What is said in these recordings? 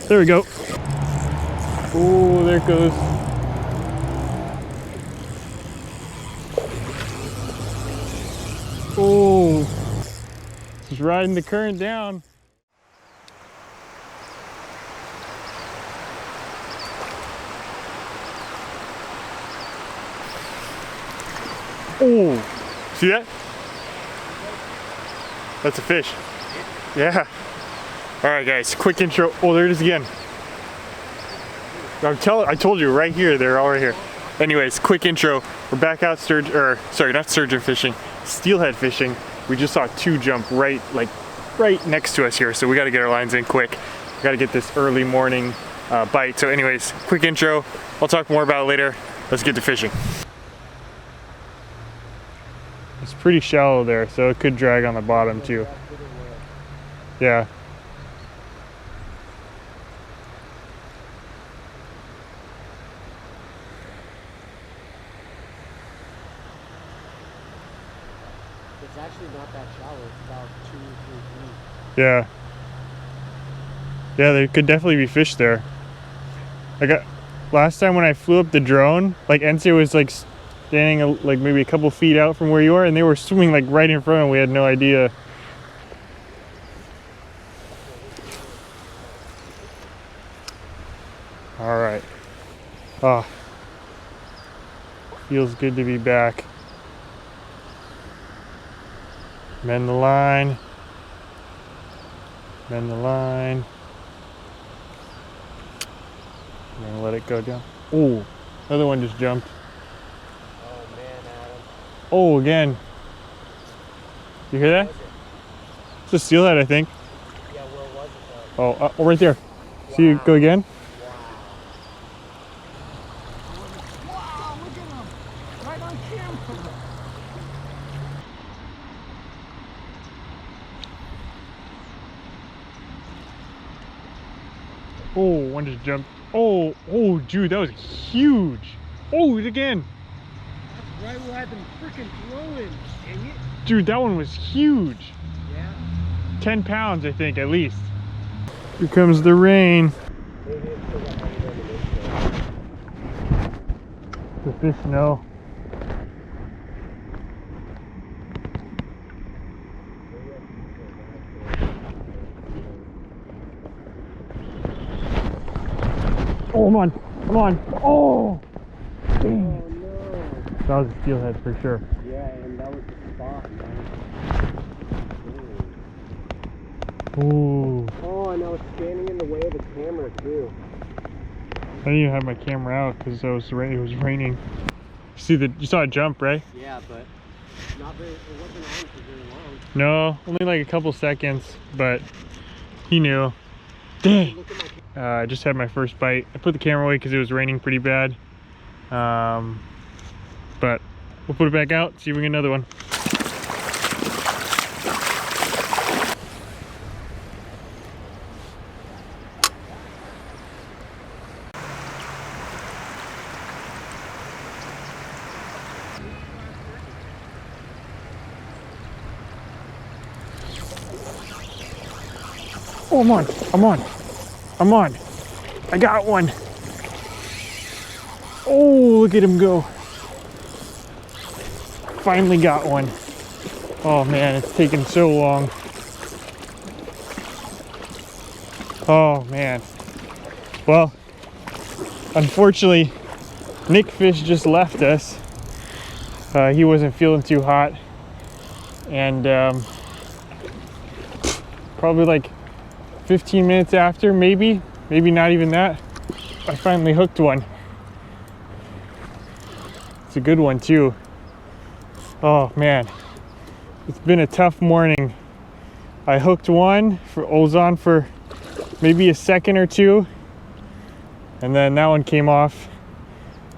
There we go. Oh, there it goes. Oh, just riding the current down. Oh, see that? That's a fish. Yeah. All right, guys, quick intro. Oh, there it is again. I told you right here, they're all right here. Anyways, quick intro. We're back out not sturgeon fishing, steelhead fishing. We just saw two jump right next to us here, so we got to get our lines in quick. We got to get this early morning bite. So anyways, quick intro. I'll talk more about it later. Let's get to fishing. It's pretty shallow there, so it could drag on the bottom too. Yeah. It's actually not that shallow. It's about 2 or 3 feet. Yeah. Yeah, there could definitely be fish there. Last time when I flew up the drone, like Ense was like standing like maybe a couple feet out from where you are, and they were swimming like right in front, and we had no idea. All right. Ah, feels good to be back. Mend the line. Mend the line. I'm gonna let it go down. Oh, another one just jumped. Oh man, Adam. Oh, again. You hear that? It's a steelhead, I think. Yeah, where was it though? Oh, right there. Wow. See you go again? Wow, look at him! Right on camera! Oh, one just jumped. Oh, dude, that was huge. Oh, again. That's right where I've been freaking throwing, dang it. Dude, that one was huge. Yeah. 10 pounds, I think, at least. Here comes the rain. The fish know. Oh, come on, come on. Oh, dang. Oh no. That was a steelhead for sure. Yeah, and that was the spot, man. Ooh. Oh, and I was standing in the way of the camera too. I didn't even have my camera out because it was raining. You saw it jump, right? Yeah, but it wasn't on for very long. No, only like a couple seconds, but he knew. Dang. Look at my I just had my first bite. I put the camera away because it was raining pretty bad. But we'll put it back out, see if we get another one. Oh, I'm on. I got one. Oh, look at him go. Finally got one. Oh man, it's taken so long. Oh man. Well, unfortunately, Nick Fish just left us. He wasn't feeling too hot. And probably like 15 minutes after, maybe not even that, I finally hooked one. It's a good one too. Oh man, it's been a tough morning. I hooked one on for maybe a second or two, and then that one came off.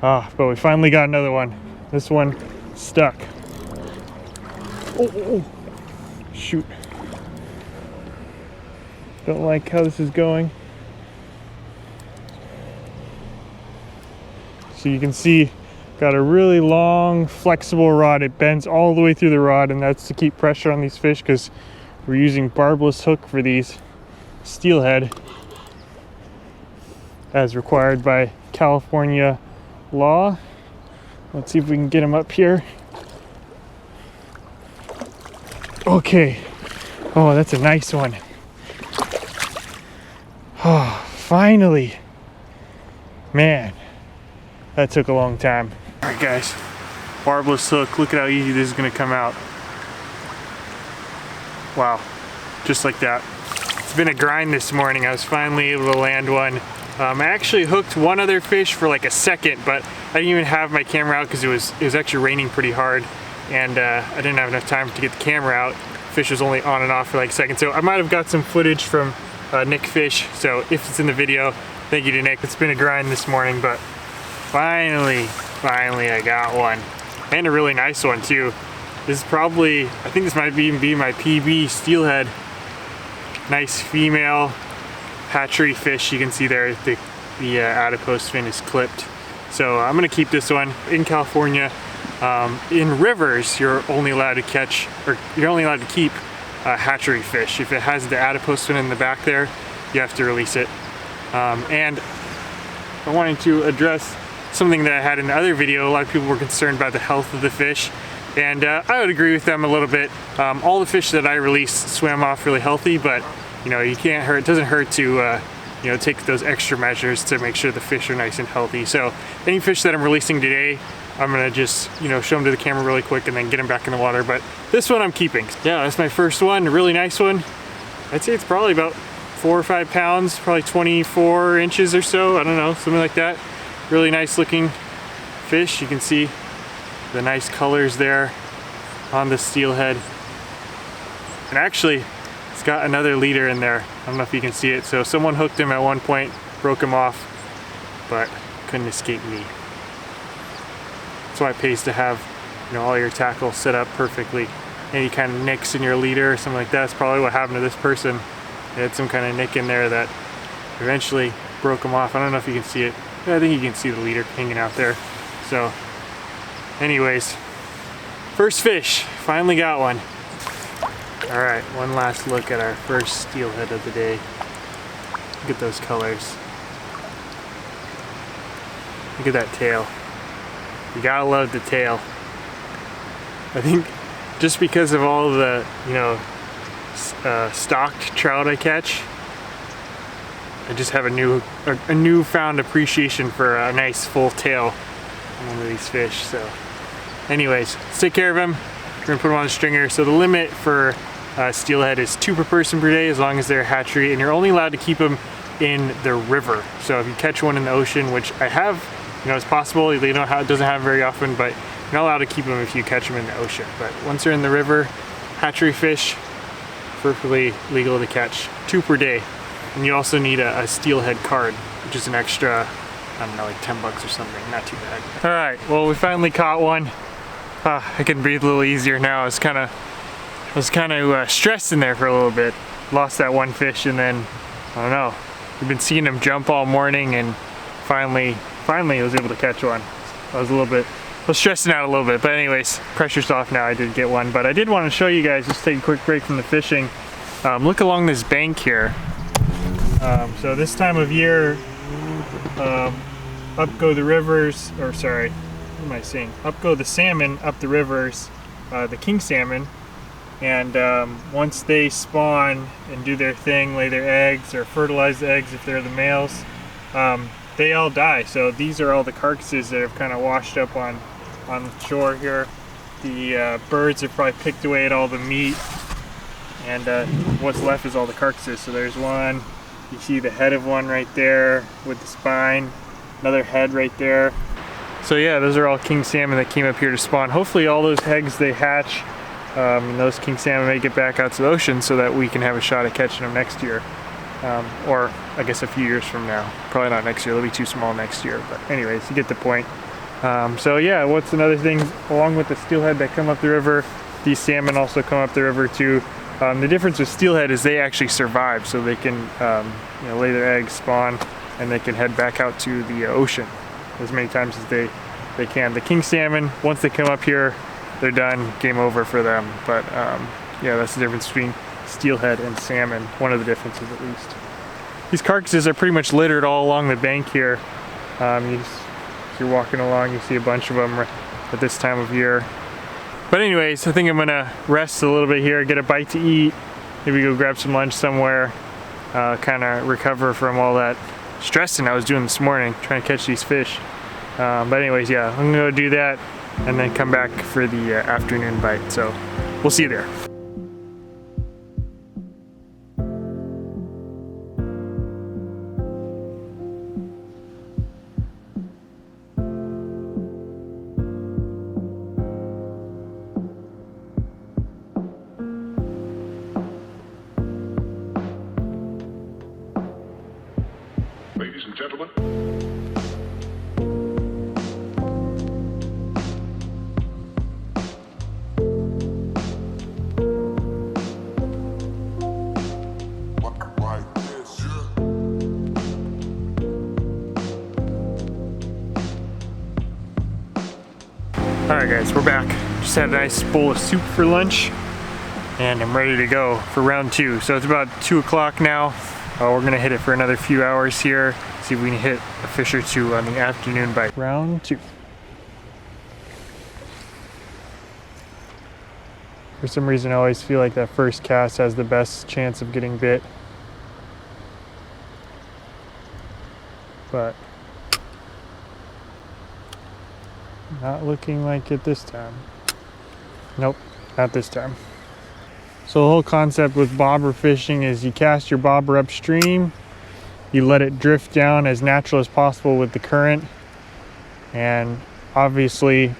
But we finally got another one. This one stuck. Oh, shoot. Don't like how this is going. So you can see, got a really long, flexible rod. It bends all the way through the rod, and that's to keep pressure on these fish because we're using barbless hook for these steelhead. as required by California law. Let's see if we can get him up here. Okay. Oh, that's a nice one. Oh, finally. Man, that took a long time. All right, guys. Barbless hook. Look at how easy this is going to come out. Wow. Just like that. It's been a grind this morning. I was finally able to land one. I actually hooked one other fish for like a second, but I didn't even have my camera out because it was actually raining pretty hard, and I didn't have enough time to get the camera out. Fish was only on and off for like a second, so I might have got some footage from Nick Fish. So if it's in the video, thank you to Nick. It's been a grind this morning, but finally I got one, and a really nice one too. This is probably, I think this might even be my PB steelhead. Nice female hatchery fish. You can see there the adipose fin is clipped. So I'm gonna keep this one. In California, in rivers, you're only allowed to catch, or you're only allowed to keep hatchery fish. If it has the adipose fin in the back there, you have to release it. And I wanted to address something that I had in the other video. A lot of people were concerned about the health of the fish, and I would agree with them a little bit. All the fish that I released swam off really healthy, but you know, you can't hurt. It doesn't hurt to you know, take those extra measures to make sure the fish are nice and healthy. So any fish that I'm releasing today, I'm gonna just, you know, show them to the camera really quick and then get them back in the water. But this one I'm keeping. Yeah, that's my first one, a really nice one. I'd say it's probably about 4 or 5 pounds, probably 24 inches or so. I don't know, something like that. Really nice looking fish. You can see the nice colors there on the steelhead. And actually, it's got another leader in there. I don't know if you can see it. So someone hooked him at one point, broke him off, but couldn't escape me. That's why it pays to have, you know, all your tackle set up perfectly. Any kind of nicks in your leader or something like that. That's probably what happened to this person. They had some kind of nick in there that eventually broke him off. I don't know if you can see it. I think you can see the leader hanging out there. So anyways, first fish, finally got one. All right, one last look at our first steelhead of the day. Look at those colors. Look at that tail. You gotta love the tail. I think just because of all the, you know, stocked trout I catch, I just have a newfound appreciation for a nice full tail on one of these fish. So anyways, let's take care of him. We're gonna put him on the stringer. So the limit for steelhead is 2 per person per day, as long as they're hatchery, and you're only allowed to keep them in the river. So if you catch one in the ocean, which I have, you know, it's possible, they don't have, it doesn't happen very often, but you're not allowed to keep them if you catch them in the ocean. But once they're in the river, hatchery fish, perfectly legal to catch, 2 per day. And you also need a steelhead card, which is an extra, I don't know, like 10 bucks or something, not too bad. All right, well, we finally caught one. I can breathe a little easier now. I was kind of stressed in there for a little bit. Lost that one fish, and then, I don't know, we've been seeing him jump all morning, and finally I was able to catch one. I was stressing out a little bit, but anyways, pressure's off now. I did get one, but I did want to show you guys, just take a quick break from the fishing. Look along this bank here. So this time of year, up go the rivers, or sorry, what am I saying? Up go the salmon up the rivers, the king salmon, and once they spawn and do their thing, lay their eggs or fertilize the eggs if they're the males, they all die. So these are all the carcasses that have kind of washed up on shore here. The birds have probably picked away at all the meat, and what's left is all the carcasses. So there's one, you see the head of one right there with the spine, another head right there. So yeah, those are all king salmon that came up here to spawn. Hopefully all those eggs they hatch, and those king salmon may get back out to the ocean so that we can have a shot at catching them next year. Or I guess a few years from now. Probably not next year, they'll be too small next year, but anyways, you get the point. So yeah, what's another thing, along with the steelhead that come up the river, these salmon also come up the river too. The difference with steelhead is they actually survive, so they can you know, lay their eggs, spawn, and they can head back out to the ocean as many times as they can. The king salmon, once they come up here, they're done, game over for them. But yeah, that's the difference between steelhead and salmon, one of the differences at least. these carcasses are pretty much littered all along the bank here. As you're walking along, you see a bunch of them at this time of year. But anyways, I think I'm gonna rest a little bit here, get a bite to eat, maybe go grab some lunch somewhere, kind of recover from all that stressing I was doing this morning, trying to catch these fish. But anyways, yeah, I'm gonna go do that and then come back for the afternoon bite. So we'll see you there. Ladies and gentlemen. Alright guys, we're back. Just had a nice bowl of soup for lunch and I'm ready to go for round 2. So it's about 2 o'clock now. We're gonna hit it for another few hours here, see if we can hit a fish or two on the afternoon bite. Round 2. For some reason I always feel like that first cast has the best chance of getting bit. But not looking like it this time. Nope, not this time. So the whole concept with bobber fishing is you cast your bobber upstream, you let it drift down as natural as possible with the current, and obviously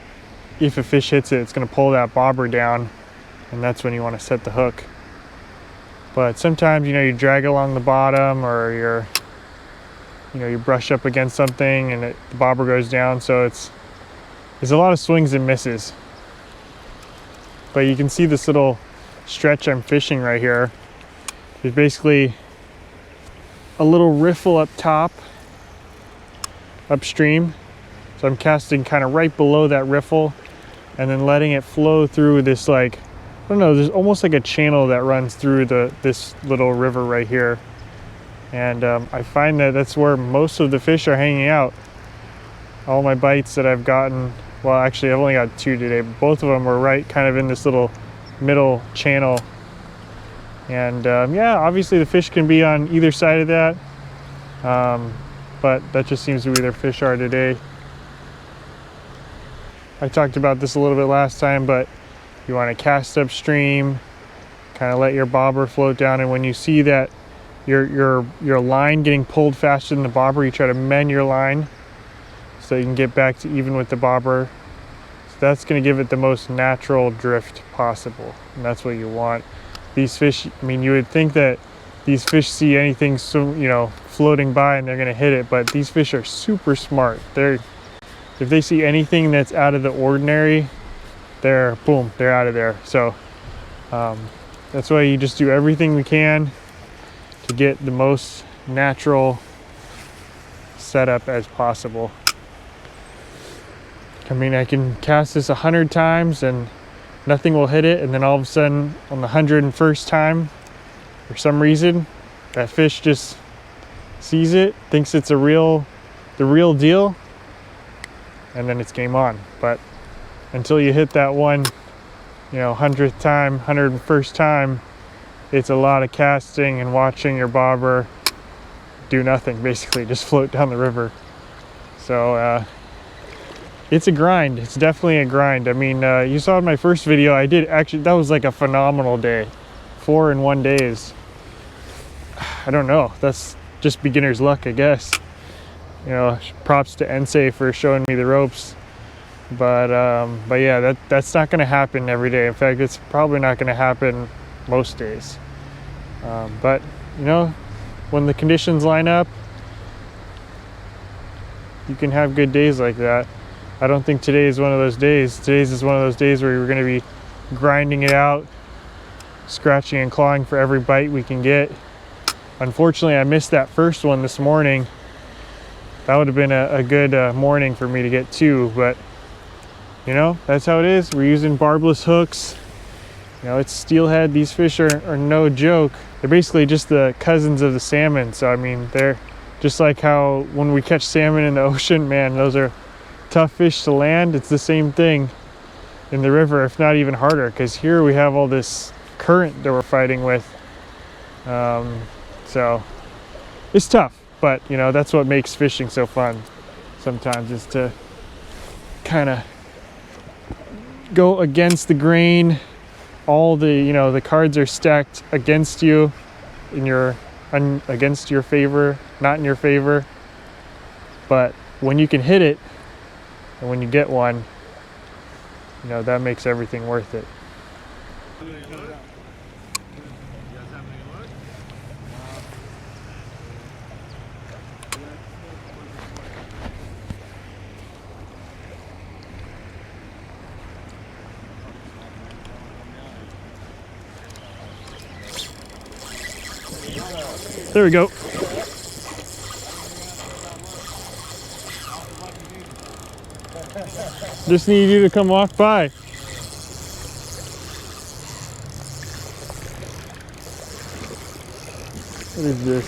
if a fish hits it, it's going to pull that bobber down, and that's when you want to set the hook. But sometimes, you know, you drag along the bottom, or you brush up against something and the bobber goes down, so there's a lot of swings and misses. But you can see this little stretch I'm fishing right here. There's basically a little riffle up top, upstream. So I'm casting kind of right below that riffle and then letting it flow through this, like, I don't know, there's almost like a channel that runs through this little river right here. And I find that that's where most of the fish are hanging out. All my bites that I've gotten, well actually I've only got 2 today, but both of them were right kind of in this little middle channel. And yeah, obviously the fish can be on either side of that, but that just seems to be where their fish are today. I talked about this a little bit last time, but you want to cast upstream, kind of let your bobber float down, and when you see that your line getting pulled faster than the bobber, you try to mend your line so you can get back to even with the bobber. So that's going to give it the most natural drift possible, and that's what you want. These fish, I mean, you would think that these fish see anything, so you know, floating by and they're going to hit it, but these fish are super smart. If they see anything that's out of the ordinary, they're out of there. So that's why you just do everything we can to get the most natural setup as possible. I mean, I can cast this 100 times and nothing will hit it, and then all of a sudden on the 101st time, for some reason, that fish just sees it, thinks it's the real deal, and then it's game on. But until you hit that one, you know, 100th time, 101st time, it's a lot of casting and watching your bobber do nothing, basically just float down the river. So it's a grind. It's definitely a grind. I mean, you saw in my first video, I did actually, that was like a phenomenal day. 4 in 1 days. I don't know, that's just beginner's luck, I guess. You know, props to Ensei for showing me the ropes. But yeah, that's not gonna happen every day. In fact, it's probably not gonna happen most days. But you know, when the conditions line up, you can have good days like that. I don't think today is one of those days. Today's is one of those days where we're going to be grinding it out, scratching and clawing for every bite we can get. Unfortunately, I missed that first one this morning. That would have been a good morning for me to get 2, but you know, that's how it is. We're using barbless hooks, You know, it's steelhead. These fish are no joke. They're basically just the cousins of the salmon. So I mean, they're just like how when we catch salmon in the ocean, man, those are tough fish to land. It's the same thing in the river, if not even harder, because here we have all this current that we're fighting with. So it's tough, but you know, that's what makes fishing so fun sometimes, is to kind of go against the grain. All the, you know, the cards are stacked against you, in your against your favor, not in your favor. But when you can hit it and when you get one, you know, that makes everything worth it. There we go. Just need you to come walk by. What is this?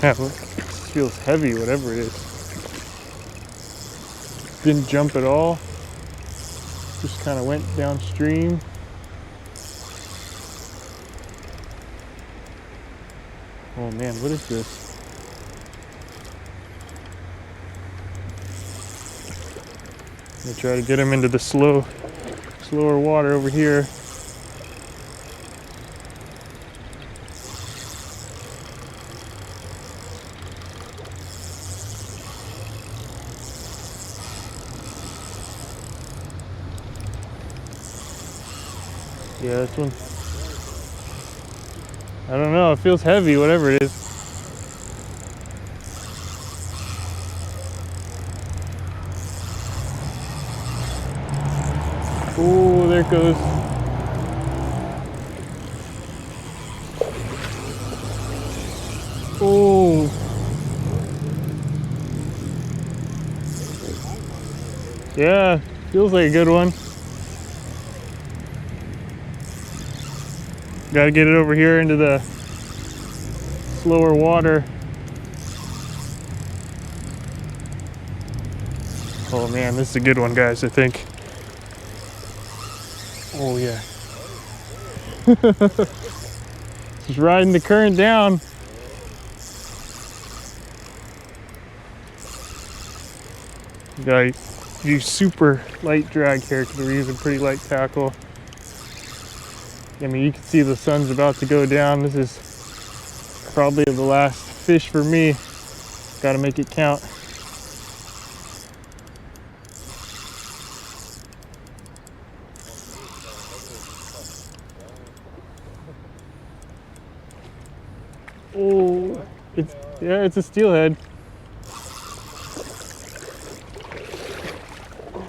Yeah, look, this feels heavy, whatever it is. Didn't jump at all. Just kind of went downstream. Oh man, what is this? I'm gonna try to get him into the slower water over here. Yeah, this one. I don't know, it feels heavy, whatever it is. Oh, there it goes. Oh. Yeah, feels like a good one. Gotta get it over here into the slower water. Oh man, this is a good one, guys, I think. Oh yeah. Just riding the current down. Gotta use super light drag here because we're using pretty light tackle. I mean, you can see the sun's about to go down. This is probably the last fish for me. Gotta make it count. Oh, it's a steelhead.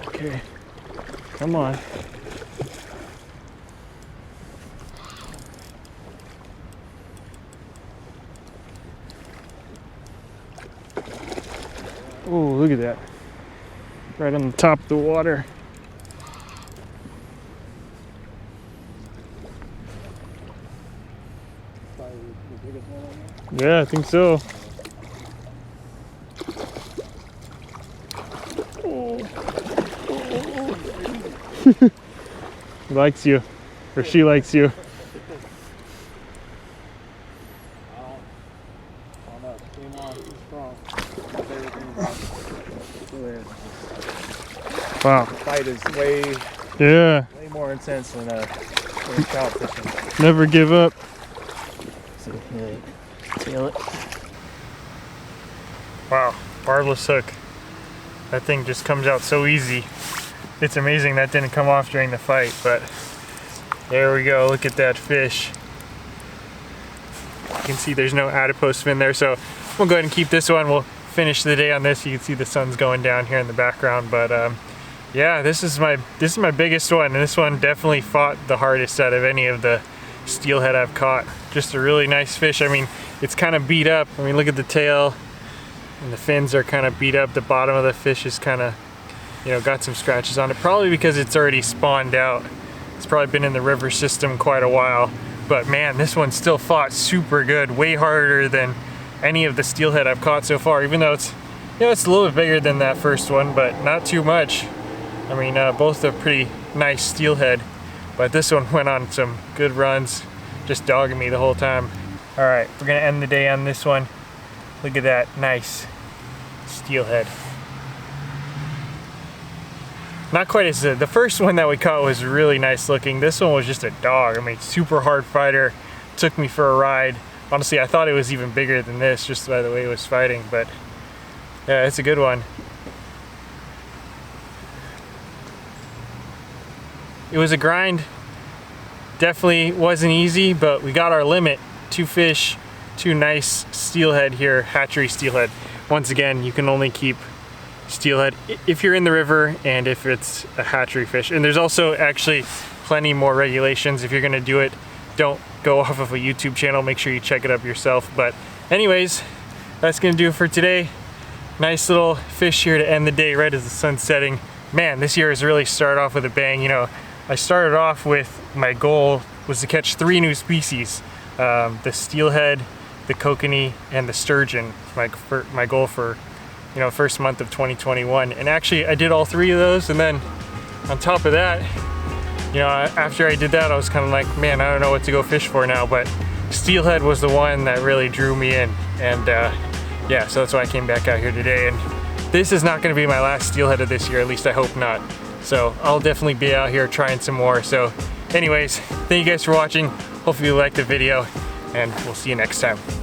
Okay, come on. Oh, look at that. Right on the top of the water. Yeah, I think so. He likes you, or she likes you. Wow. The fight is way more intense than trout fishing. Never give up. So, yeah, tail it. Wow, barbless hook. That thing just comes out so easy. It's amazing that didn't come off during the fight, but there we go. Look at that fish. You can see there's no adipose fin there, so we'll go ahead and keep this one. We'll finish the day on this. You can see the sun's going down here in the background, but yeah, this is my biggest one, and this one definitely fought the hardest out of any of the steelhead I've caught. Just a really nice fish. I mean, it's kind of beat up. I mean, look at the tail, and the fins are kind of beat up. The bottom of the fish is kind of you know, got some scratches on it, probably because it's already spawned out. It's probably been in the river system quite a while, but man, this one still fought super good, way harder than any of the steelhead I've caught so far, even though it's, you know, it's a little bit bigger than that first one, but not too much. I mean, both are pretty nice steelhead, but this one went on some good runs, just dogging me the whole time. All right, we're gonna end the day on this one. Look at that nice steelhead. Not quite as the first one that we caught was really nice looking. This one was just a dog. I mean, super hard fighter. Took me for a ride. Honestly, I thought it was even bigger than this just by the way it was fighting, but yeah, it's a good one. It was a grind. Definitely wasn't easy, but we got our limit. 2 fish, 2 nice steelhead here, hatchery steelhead. Once again, you can only keep steelhead if you're in the river and if it's a hatchery fish. And there's also actually plenty more regulations. If you're gonna do it, don't go off of a YouTube channel. Make sure you check it up yourself. But anyways, that's gonna do it for today. Nice little fish here to end the day right as the sun's setting. Man, this year has really started off with a bang. You know, I started off with my goal was to catch 3 new species. The steelhead, the kokanee, and the sturgeon. My goal for, you know, first month of 2021. And actually I did all 3 of those, and then on top of that, you know, after I did that I was kind of like, man, I don't know what to go fish for now, but steelhead was the one that really drew me in. And yeah, so that's why I came back out here today. And this is not going to be my last steelhead of this year, at least I hope not. So I'll definitely be out here trying some more. So anyways, thank you guys for watching. Hopefully you liked the video, and we'll see you next time.